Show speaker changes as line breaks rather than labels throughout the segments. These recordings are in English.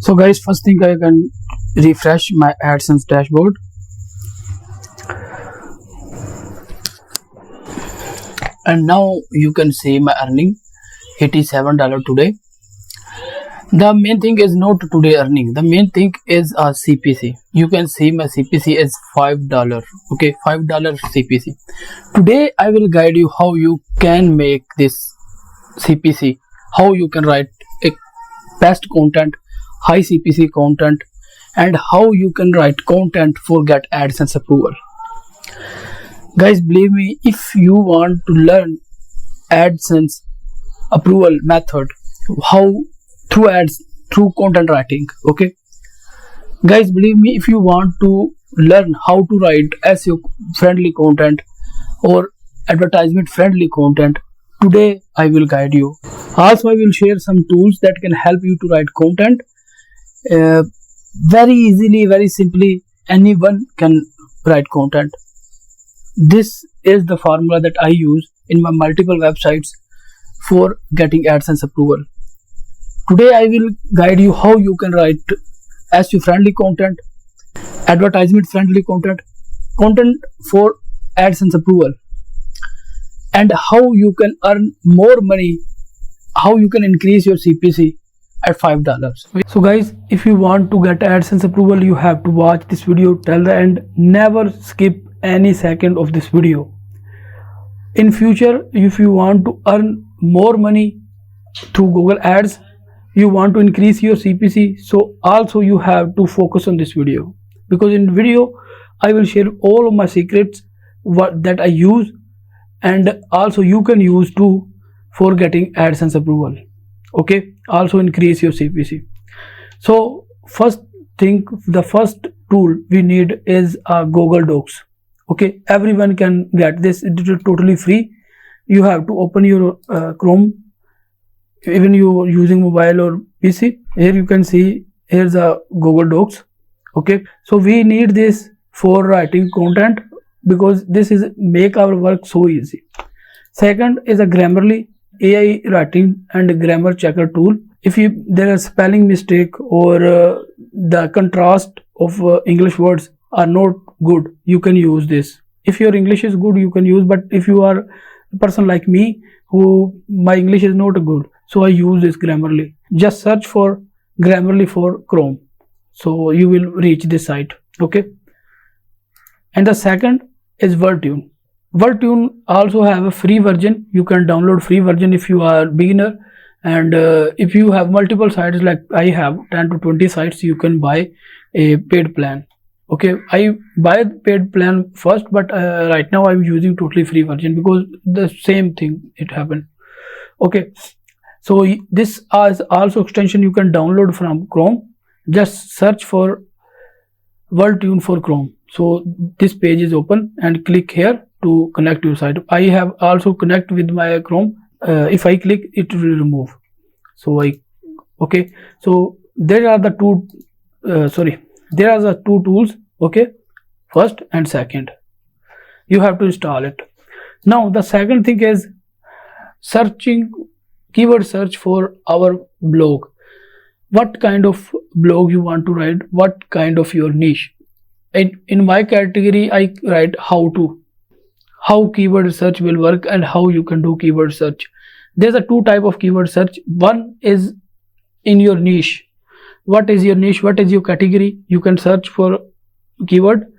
So guys, first thing I can refresh my AdSense dashboard. And now you can see my earning. It is $7 today. The main thing is not today earning. The main thing is a CPC. You can see my CPC is $5. Okay, $5 CPC. Today I will guide you how you can make this CPC, how you can write a best content, high CPC content, and how you can write content for get AdSense approval. Guys, believe me, if you want to learn AdSense approval method, how through ads, through content writing, okay guys, believe me, if you want to learn how to write SEO friendly content or advertisement friendly content, today I will guide you. Also, I will share some tools that can help you to write content very easily, very simply. Anyone can write content. This is the formula that I use in my multiple websites for getting AdSense approval. Today I will guide you how you can write SEO friendly content, advertisement friendly content, content for AdSense approval, and how you can earn more money, how you can increase your CPC at $5. So guys, if you want to get AdSense approval, you have to watch this video till the end. Never skip any second of this video. In future, if you want to earn more money through Google Ads, you want to increase your CPC, so also you have to focus on this video, because in video I will share all of my secrets that I use, and also you can use too for getting AdSense approval. Okay, also increase your CPC. So first thing, the first tool we need is Google Docs. Okay, everyone can get this. It is totally free. You have to open your Chrome. Even you are using mobile or PC, here you can see here's a Google Docs. Okay, so we need this for writing content, because this is make our work so easy. Second is a Grammarly AI writing and grammar checker tool. If there are spelling mistake or the contrast of English words are not good, you can use this. If your English is good, you can use, but if you are a person like me who my English is not good, so I use this Grammarly. Just search for Grammarly for Chrome, so you will reach this site. Okay, and the second is WordTune. WordTune also have a free version. You can download free version if you are beginner, and if you have multiple sites, like I have 10 to 20 sites, you can buy a paid plan. Okay, I buy paid plan first, but right now I'm using totally free version because the same thing it happened. Okay, so this is also extension you can download from Chrome. Just search for WordTune for Chrome. So this page is open, and click here to connect your site. I have also connect with my Chrome. If I click, it will remove. So okay. So there are the two. There are the two tools. Okay, first and second. You have to install it. Now the second thing is searching. Keyword search for our blog. What kind of blog you want to write? What kind of your niche? In my category, I write how keyword search will work and how you can do keyword search. There's a two type of keyword search. One is in your niche. What is your niche? What is your category? You can search for keyword.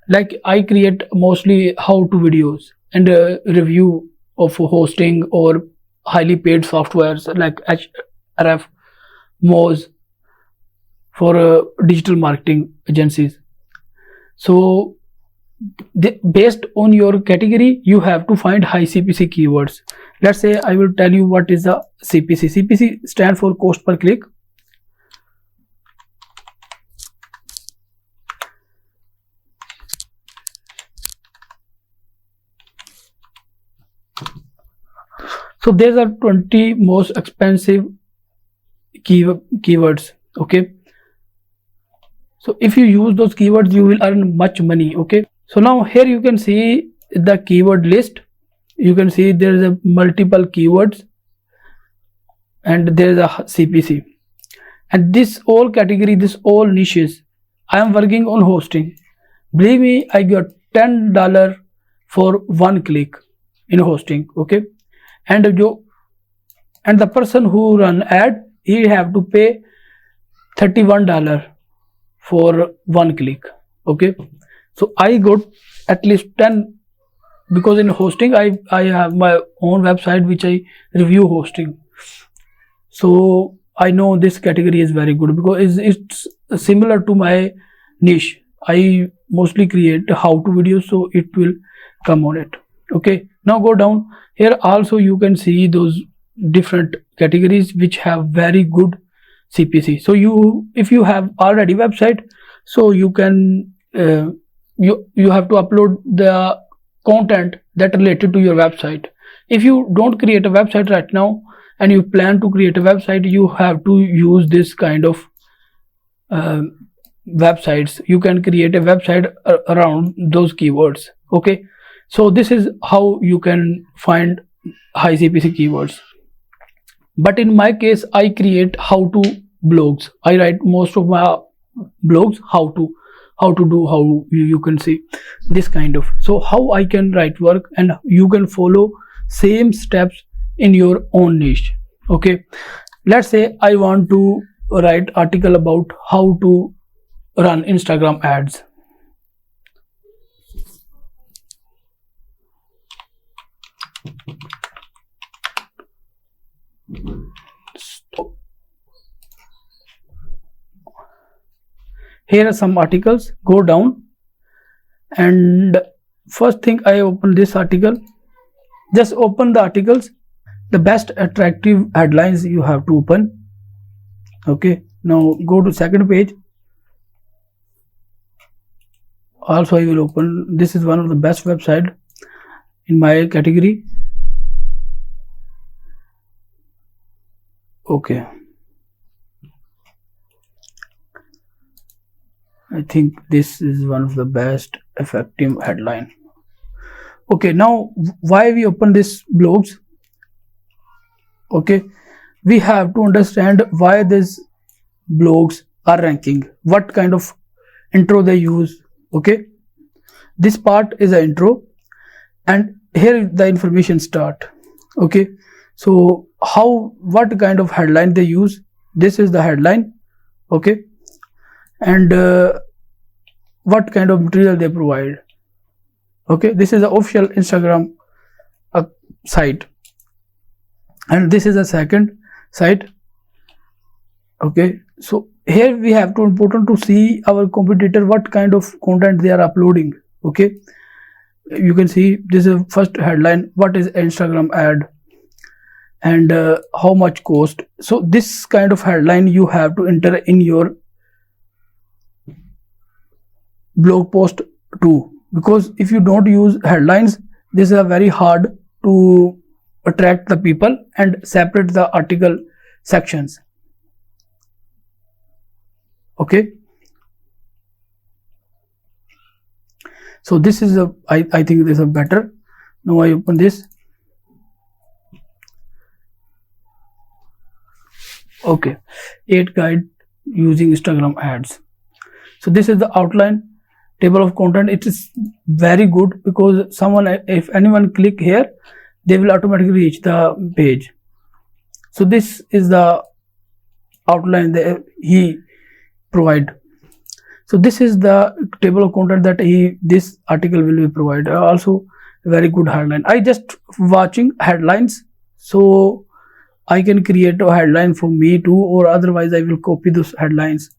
Like I create mostly how-to videos and review of hosting or highly paid softwares like HRF, Moz for digital marketing agencies. So based on your category, you have to find high CPC keywords. Let's say I will tell you what is the CPC. CPC stands for cost per click. So there are 20 most expensive keywords. Okay, so if you use those keywords, you will earn much money. Okay, so now here you can see the keyword list. You can see there is a multiple keywords and there is a CPC. And this all category, this all niches, I am working on hosting. Believe me, I got $10 for one click in hosting. Okay, and the person who run ad, he have to pay $31 for one click. Okay, so I got at least 10, because in hosting I have my own website which I review hosting. So I know this category is very good because it's similar to my niche. I mostly create how to videos, so it will come on it. Okay, now go down here. Also you can see those different categories which have very good CPC. So if you have already website, so you can you have to upload the content that related to your website. If you don't create a website right now and you plan to create a website, you have to use this kind of websites. You can create a website around those keywords. Okay, so this is how you can find high CPC keywords. But in my case, I create how to blogs. I write most of my blogs how to do, how you can see this kind of. So how I can write work, and you can follow same steps in your own niche. Okay, let's say I want to write article about how to run Instagram ads. Stop. Here are some articles. Go down, and first thing I open this article. Just open the articles. The best attractive headlines you have to open. Okay, now go to second page. Also I will open, this is one of the best website in my category. Okay, I think this is one of the best effective headline. Okay, now why we open this blogs? Okay, we have to understand why these blogs are ranking, what kind of intro they use. Okay, this part is an intro, and here the information start. Okay, so what kind of headline they use, this is the headline. Okay, and what kind of material they provide. Okay, this is the official Instagram site, and this is the second site. Okay, so here we have to important to see our competitor, what kind of content they are uploading. Okay, you can see this is first headline, what is Instagram ad, and how much cost. So this kind of headline you have to enter in your blog post too, because if you don't use headlines, this is very hard to attract the people and separate the article sections. Okay, so this is a I think this is a better. Now I open this. Okay, 8 guide using Instagram ads. So this is the outline, table of content. It is very good because if anyone click here, they will automatically reach the page. So this is the outline that he provide. So this is the table of content that this article will be provided. Also very good headline. I just watching headlines, so I can create a headline for me too, or otherwise I will copy those headlines.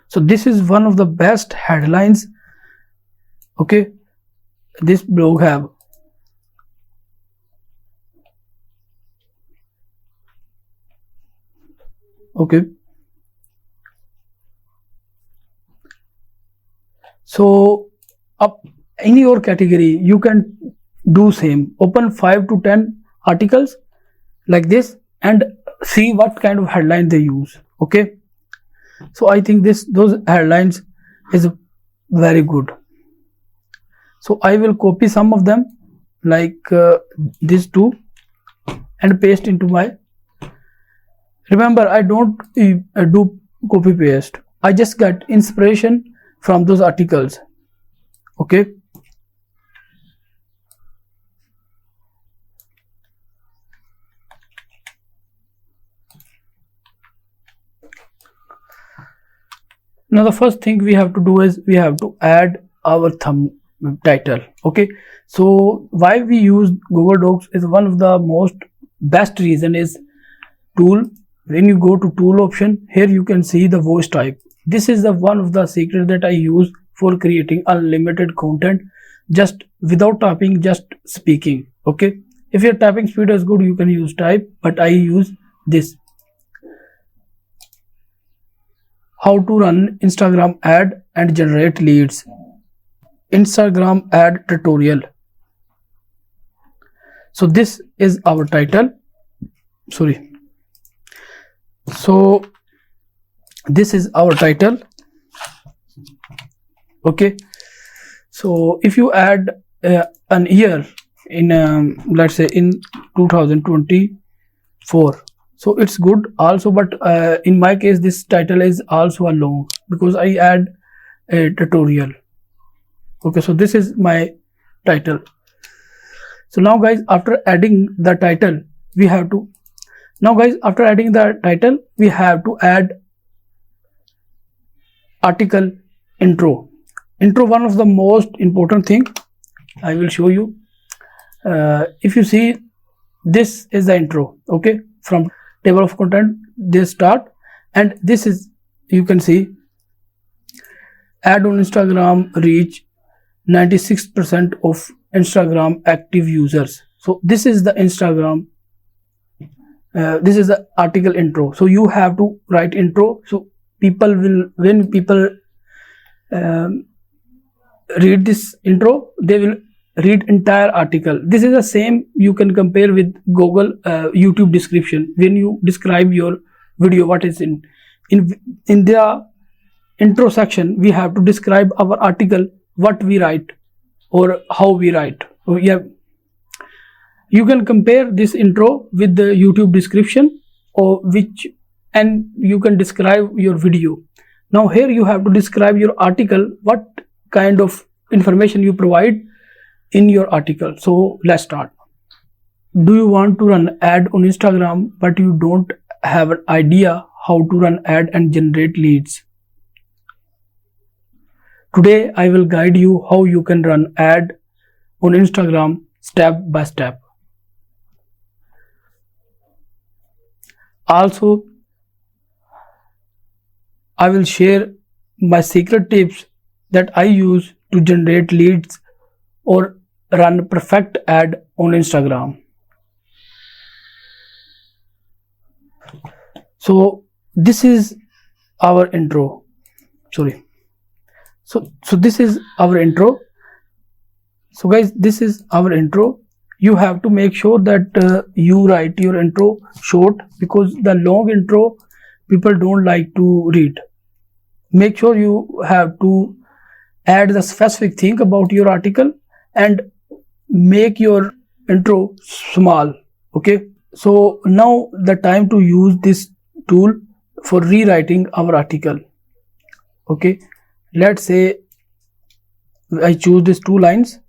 So this is one of the best headlines. Okay, this blog have. Okay, so up in your category you can do same, open 5 to 10 articles like this and see what kind of headline they use. Okay, so I think those headlines is very good. So I will copy some of them, like these two, and paste into my. Remember, I don't do copy paste. I just get inspiration from those articles. Okay. Now the first thing we have to do is we have to add our thumb title. Okay, so why we use Google Docs is one of the most best reason is tool. When you go to tool option, here you can see the voice type. This is the one of the secret that I use for creating unlimited content, just without typing, just speaking. Okay, if your typing speed is good, you can use type, but I use this. How to run Instagram ad and generate leads. Instagram ad tutorial. So this is our title. Sorry. So this is our title. Okay. So if you add an year in let's say in 2024, so it's good also, but in my case this title is also a long because I add a tutorial. Okay, so this is my title. So now guys, after adding the title, we have to add article intro. One of the most important thing. I will show you. If you see, this is the intro. Okay, from table of content they start, and this is, you can see, ad on Instagram reach 96% of Instagram active users. So this is the Instagram, this is the article intro. So you have to write intro, so people will, when people read this intro, they will read entire article. This is the same you can compare with Google YouTube description. When you describe your video, what is in the intro section, we have to describe our article, what we write or how we write. So yeah, you can compare this intro with the YouTube description, or which, and you can describe your video. Now here you have to describe your article, what kind of information you provide in your article. So let's start. Do you want to run ad on Instagram but you don't have an idea how to run ad and generate leads? Today I will guide you how you can run ad on Instagram step by step. Also, I will share my secret tips that I use to generate leads or run perfect ad on Instagram. So this is our intro. Sorry. So this is our intro. So guys, this is our intro. You have to make sure that you write your intro short, because the long intro people don't like to read. Make sure you have to add the specific thing about your article and make your intro small. Okay, so now the time to use this tool for rewriting our article. Okay, let's say I choose these 2 lines.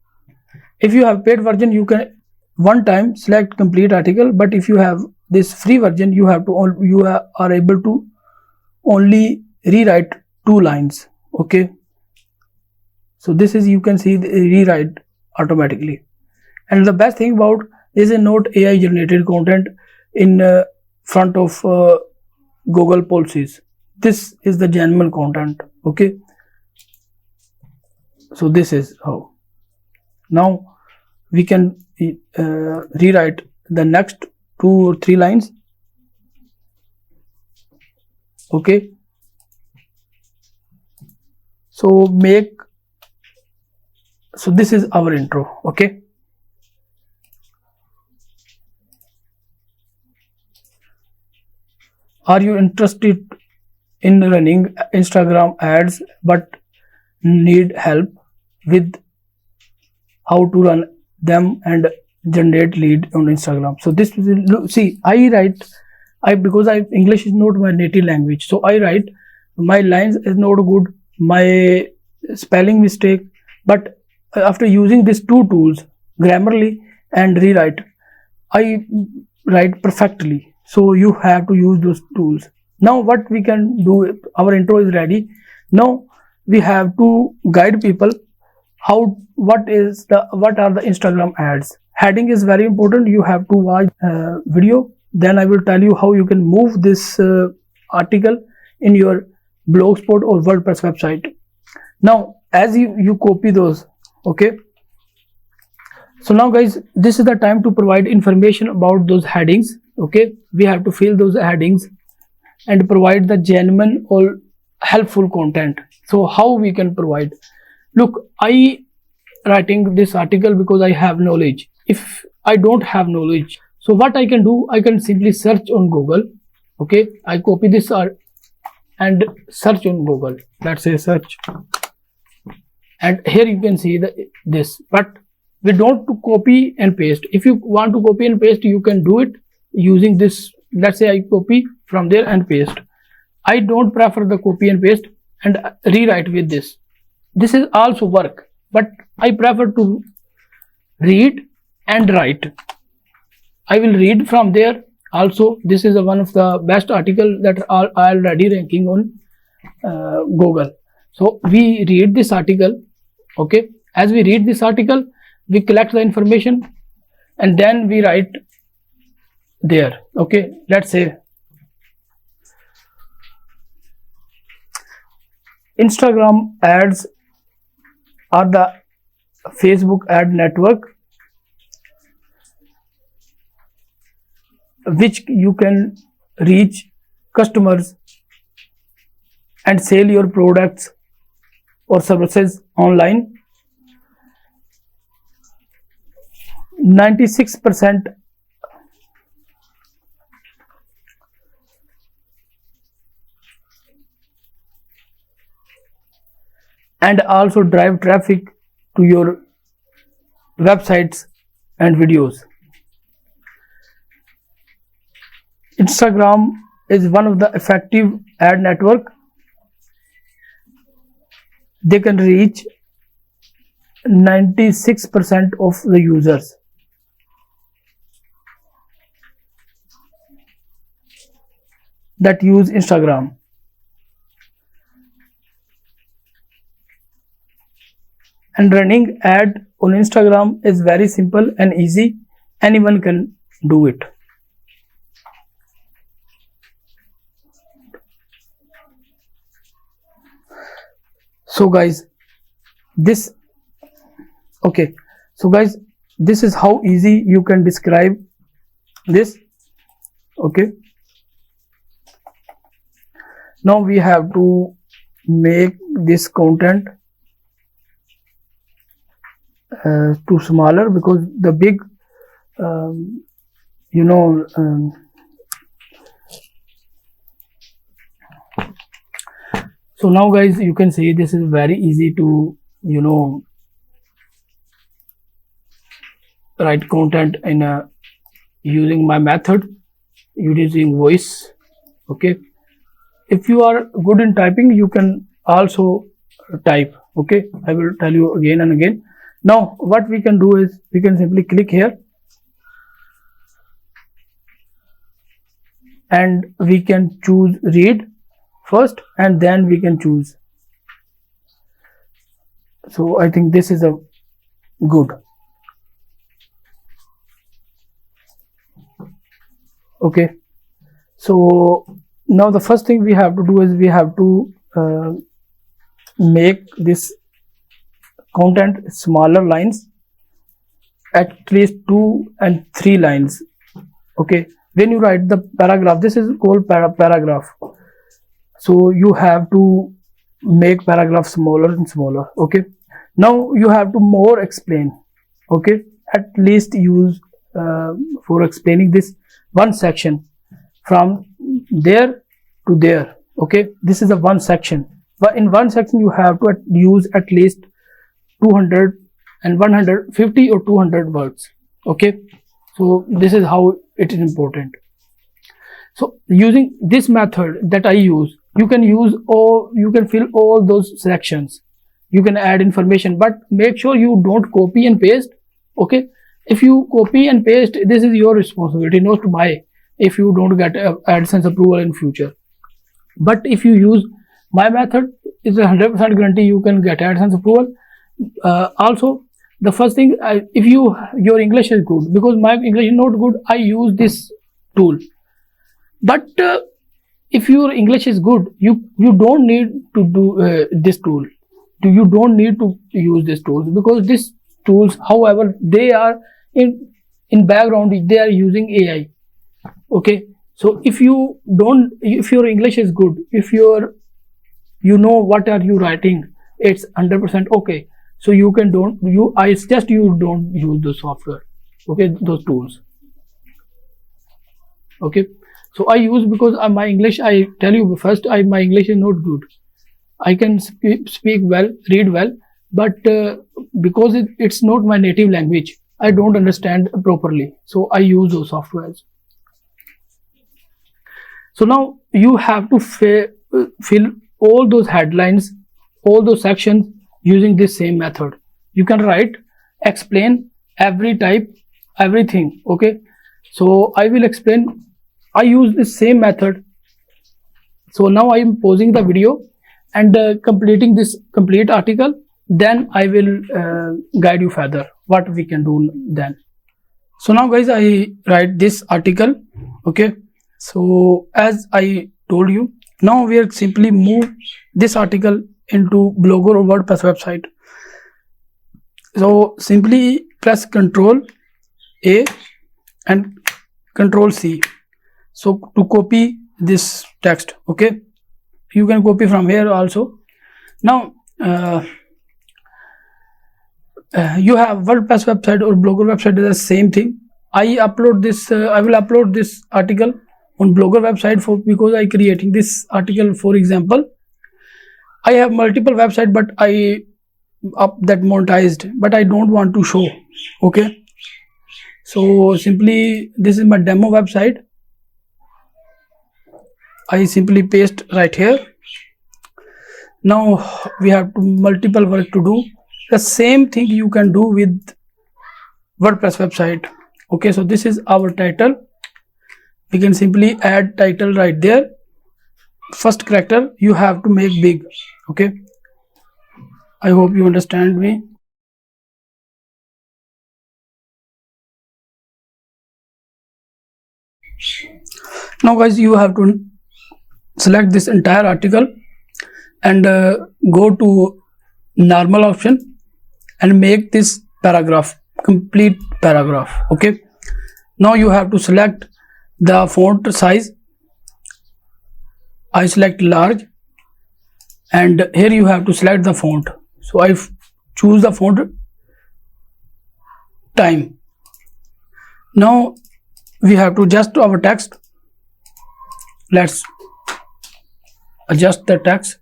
If you have paid version, you can one time select complete article, but if you have this free version, you are able to only rewrite 2 lines. Okay, so this is, you can see the rewrite automatically. And the best thing about this is not AI generated content in front of Google policies. This is the genuine content. Okay, so this is how. Now we can rewrite the next 2 or 3 lines. Okay, so this is our intro. Okay, are you interested in running Instagram ads but need help with how to run them and generate lead on Instagram. So this is, see, because English is not my native language, so I write, my lines is not good, my spelling mistake, but after using these two tools, Grammarly and Rewrite, I write perfectly. So you have to use those tools. Now what we can do, our intro is ready. Now we have to guide people what are the Instagram ads. Heading is very important. You have to watch video, then I will tell you how you can move this article in your blogspot or WordPress website. Now as you copy those, okay, so now guys, this is the time to provide information about those headings. Okay, we have to fill those headings and provide the genuine or helpful content. So how we can provide? Look, I writing this article because I have knowledge. If I don't have knowledge, so what I can do, I can simply search on Google. Okay, I copy this and search on Google. Let's say search, and here you can see this, but we don't to copy and paste. If you want to copy and paste, you can do it using this. Let's say I copy from there and paste. I don't prefer the copy and paste and rewrite with this. This is also work, but I prefer to read and write. I will read from there. Also, this is one of the best articles that are already ranking on Google. So we read this article. Okay, as we read this article, we collect the information and then we write there. Okay, let's say Instagram ads are the Facebook ad network which you can reach customers and sell your products or services online. 96% and also drive traffic to your websites and videos. Instagram is one of the effective ad network. They can reach 96% of the users. That use Instagram. And running ad on Instagram is very simple and easy. Anyone can do it. So guys, this is how easy you can describe this. Okay, now we have to make this content too smaller, because the big so now guys, you can see this is very easy to write content in using my method, using voice. Okay, if you are good in typing, you can also type. Okay, I will tell you again and again. Now what we can do is we can simply click here and we can choose read first and then we can choose. So I think this is a good. Okay, so now the first thing we have to do is we have to make this content smaller lines, at least 2 and 3 lines. Okay, when you write the paragraph, this is called paragraph, so you have to make paragraph smaller and smaller. Okay, now you have to more explain. Okay, at least use for explaining this one section from there to there. Okay, this is a one section, but in one section you have to use at least 200 and 150 or 200 words. Okay, so this is how it is important. So using this method that I use, you can fill all those sections, you can add information, but make sure you don't copy and paste. Okay, if you copy and paste, this is your responsibility, not mine, if you don't get AdSense approval in future. But if you use my method, it's a 100% guarantee you can get AdSense approval. Also, the first thing, if your English is good, because my English is not good, I use this tool. But if your English is good, you don't need to do this tool. You don't need to use this tools, because these tools, however, they are in background, they are using AI. Okay, so if your English is good, if you know what are you writing, it's 100% okay. So I suggest you don't use the software, okay, those tools. Okay, so I use, because my English, I tell you first, my English is not good. I can speak well, read well, but because it's not my native language, I don't understand properly. So I use those softwares. So now you have to fill all those headlines, all those sections using this same method. You can write, explain every type, everything. Okay, so I will explain. I use this same method. So now I am pausing the video and completing this complete article. Then I will guide you further what we can do then. So now guys, I write this article. Okay, so as I told you, now we are simply move this article into Blogger or WordPress website. So simply press Ctrl A and Ctrl C. So to copy this text, okay, you can copy from here also. Now you have WordPress website or Blogger website is the same thing. I will upload this article on Blogger website because I creating this article. For example, I have multiple website, but I up that monetized, but I don't want to show. Okay, so simply this is my demo website. I simply paste right here. Now we have multiple work to do. The same thing you can do with WordPress website. Okay, so this is our title. We can simply add title right there. First character you have to make big. Okay, I hope you understand me. Now guys, you have to select this entire article and go to normal option and make this paragraph complete paragraph. Okay, now you have to select the font size. I select large, and here you have to select the font. So I choose the font time. Now we have to adjust our text. Let's adjust the text.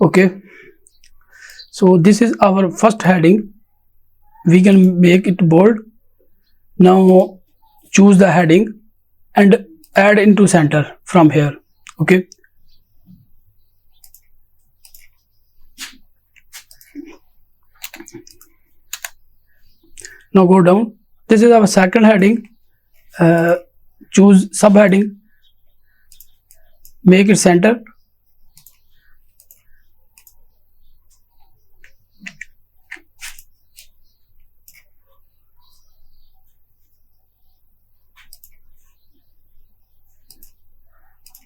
Okay, so this is our first heading. We can make it bold. Now choose the heading and add into center from here. Okay, now go down. This is our second heading. Choose subheading, make it center.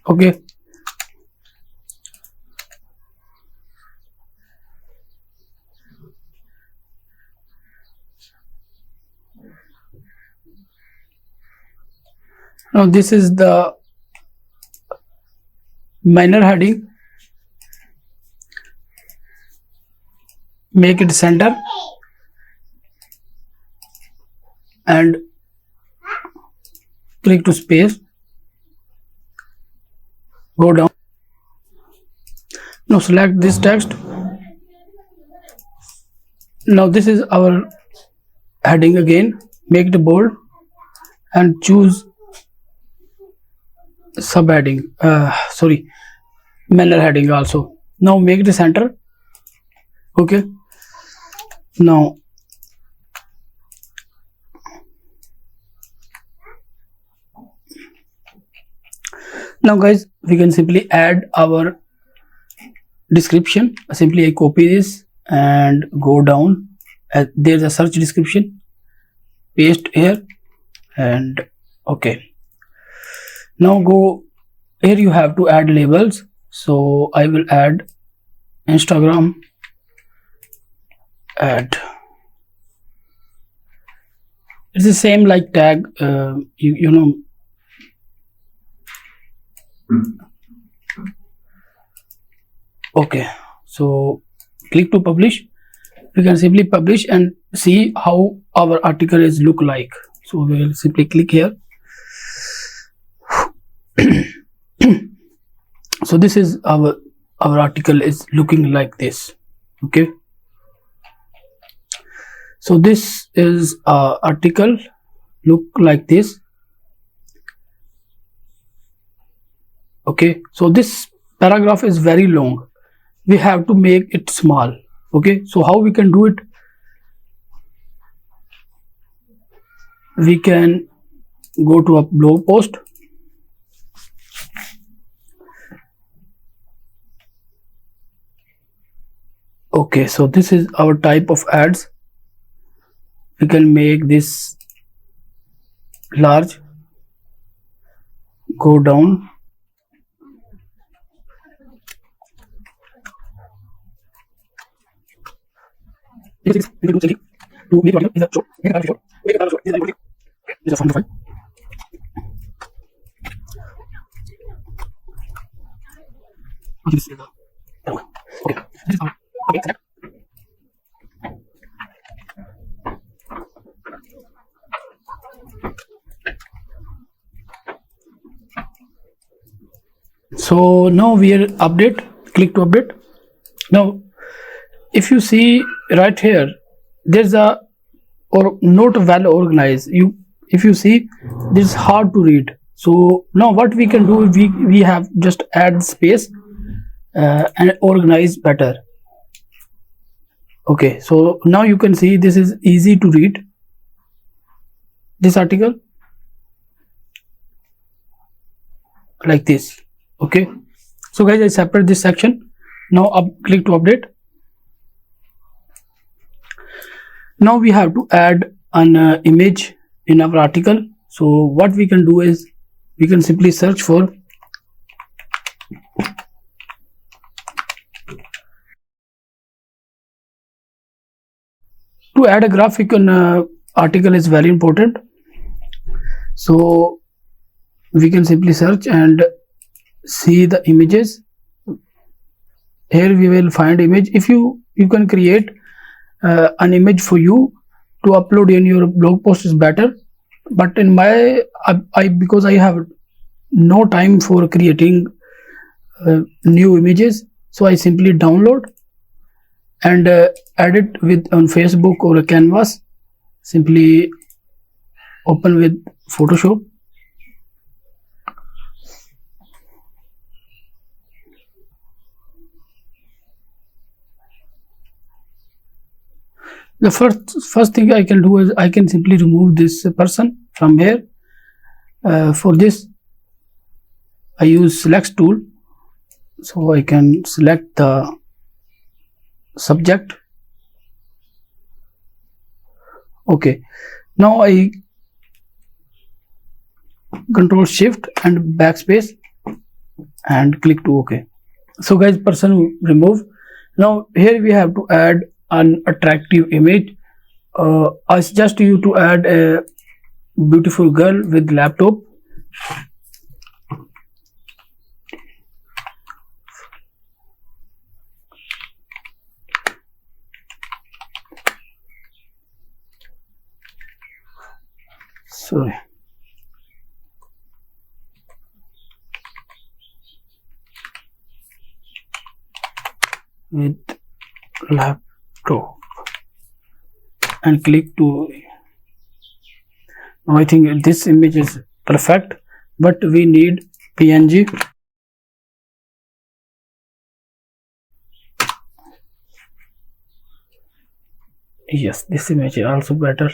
Okay, now this is the minor heading. Make it center. and click to space, go down. Now select this text. Now this is our heading again, make it bold and choose subheading, manner heading also. Now make the center. Okay, now guys, we can simply add our description. Simply I copy this and go down, there's a search description, paste here, and okay. Now go here, you have to add labels, so I will add Instagram ad. It's the same like tag, you know. Okay, so click to publish. We can simply publish and see how our article is look like. So we will simply click here. So this is our article is looking like this. Okay, so this is article look like this. Okay, so this paragraph is very long, we have to make it small. Okay, so how we can do it? We can go to a blog post. Okay, so this is our type of ads. We can make this large, go down, so now we are update, click to update. Now if you see right here, there's a or not well organized. If you see, this is hard to read. So now what we can do, we have just add space and organize better. Okay, so now you can see this is easy to read, this article like this. Okay, so guys, I separate this section. Now click to update. Now we have to add an image in our article. So what we can do is we can simply search for to add a graphic on article is very important. So we can simply search and see the images. Here we will find image. If you can create an image for you to upload in your blog post is better, but in my because I have no time for creating new images, so I simply download and edit with on Facebook or a canvas. Simply open with Photoshop. The first thing I can do is I can simply remove this person from here. For this I use select tool, so I can select the subject. Okay, now I control shift and backspace and click to OK. So guys, person remove. Now here we have to add an attractive image. I suggest you to add a beautiful girl with laptop. sorry, with laptop and click to. Now I think this image is perfect, but we need PNG. Yes, this image is also better.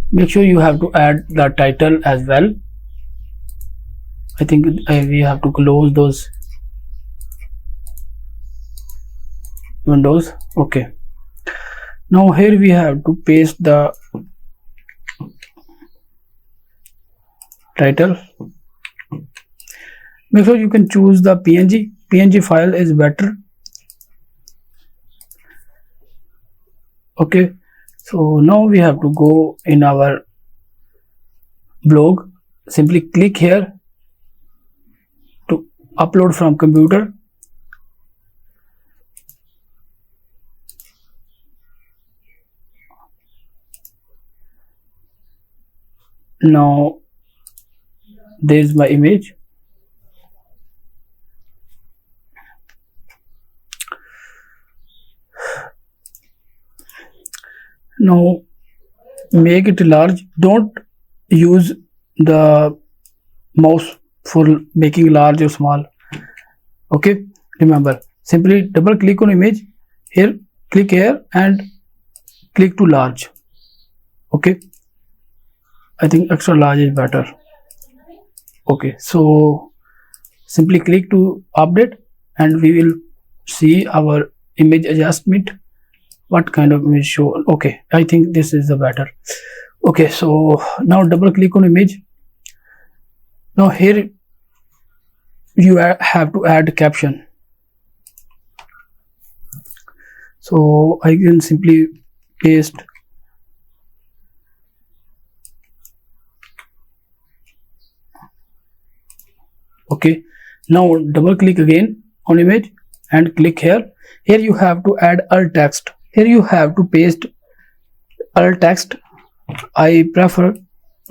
Make sure you have to add the title as well. I think we have to close those windows. Okay, now here we have to paste the title. Make sure you can choose the PNG file is better. Okay, so now we have to go in our blog. Simply click here to upload from computer. Now there's my image. Now make it large. Don't use the mouse for making large or small. Okay, remember, simply double click on image here, click here and click to large. Okay, I think extra large is better. Okay, so simply click to update and we will see our image adjustment. What kind of image show? Okay, I think this is the better. Okay, so now double click on image. Now here you have to add caption. So I can simply paste. Okay, now double click again on image and click here. Here you have to add alt text. Here you have to paste alt text. I prefer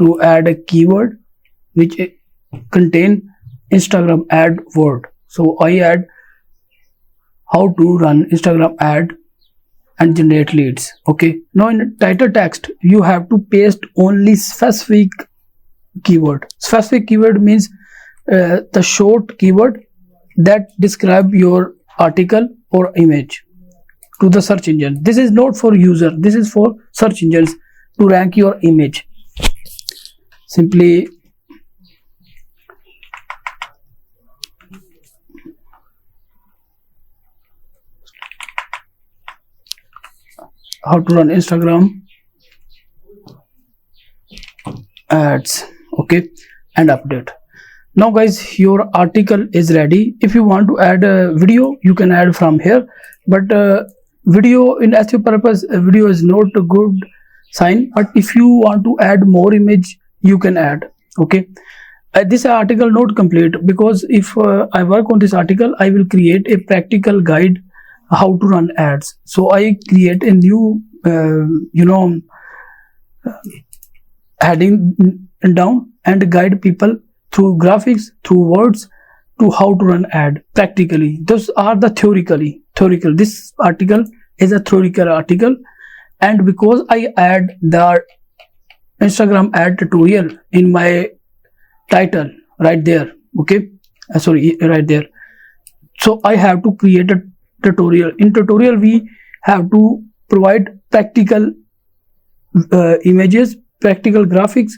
to add a keyword which contain Instagram ad word. So I add how to run Instagram ad and generate leads. Okay, now in title text you have to paste only specific keyword. Specific keyword means the short keyword that describe your article or image to the search engine. This is not for user, this is for search engines to rank your image. Simply how to run Instagram ads. Okay, and update. Now guys, your article is ready. If you want to add a video, you can add from here, but video in SEO purpose, video is not a good sign, but if you want to add more image, you can add. Okay, this article not complete, because if I work on this article, I will create a practical guide how to run ads. So I create a new heading down and guide people through graphics, through words, to how to run ad practically. Those are the theoretical. This article is a theoretical article, and because I add the Instagram ad tutorial in my title right there. Okay, right there. So I have to create a tutorial. In tutorial we have to provide practical images, practical graphics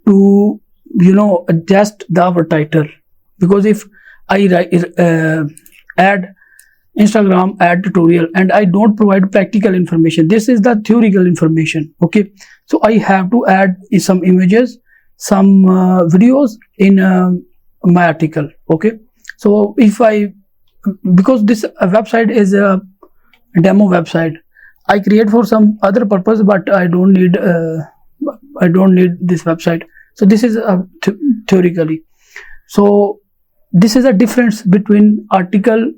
to adjust our title. Because if I add Instagram ad tutorial and I don't provide practical information, this is the theoretical information. Okay, so I have to add some images, some videos in my article. Okay, so because this website is a demo website, I create for some other purpose, but I don't need I don't need this website. So this is theoretically. So this is a difference between practical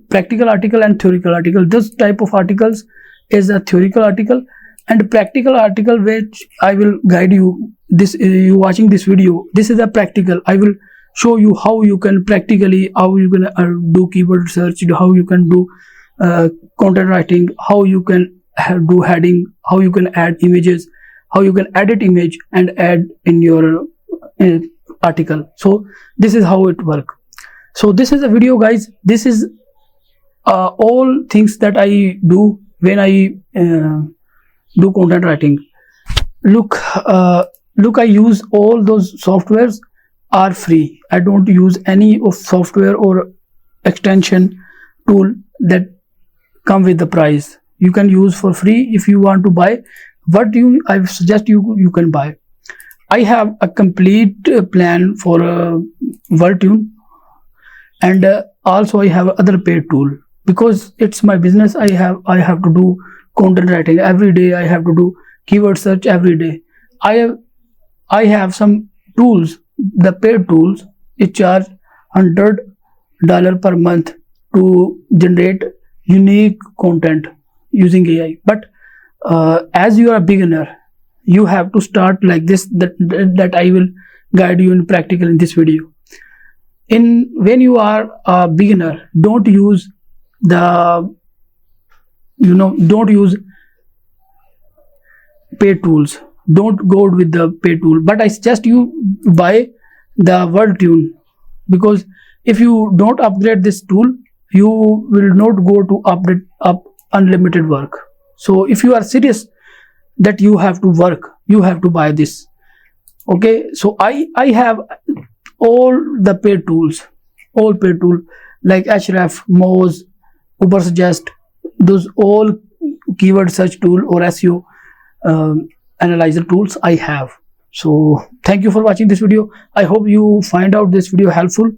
article and theoretical article. This type of articles is a theoretical article, and practical article which I will guide you. You watching this video, this is a practical. I will show you how you can practically, how you can do keyword search, how you can do content writing, how you can do heading, how you can add images, how you can edit image and add in your article. So this is how it works. So this is a video, guys. This is all things that I do when I do content writing. Look, I use all those softwares are free. I don't use any of software or extension tool that come with the price. You can use for free. If you want to buy what I suggest you can buy. I have a complete plan for WordTune, and also I have other paid tool, because it's my business. I have to do content writing every day. I have to do keyword search every day. I have some tools, the paid tools. It charge $100 per month to generate unique content using AI. But as you are a beginner, you have to start like this, that I will guide you in practical in this video. When you are a beginner, don't use paid tools. Don't go with the paid tool, but I suggest you buy the WordTune, because if you don't upgrade this tool, you will not go to update up unlimited work. So if you are serious that you have to work, you have to buy this. Okay, so I have all the paid tools, all paid tool like Href, Moz, Ubersuggest, those all keyword search tool or SEO analyzer tools I have. So thank you for watching this video. I hope you find out this video helpful.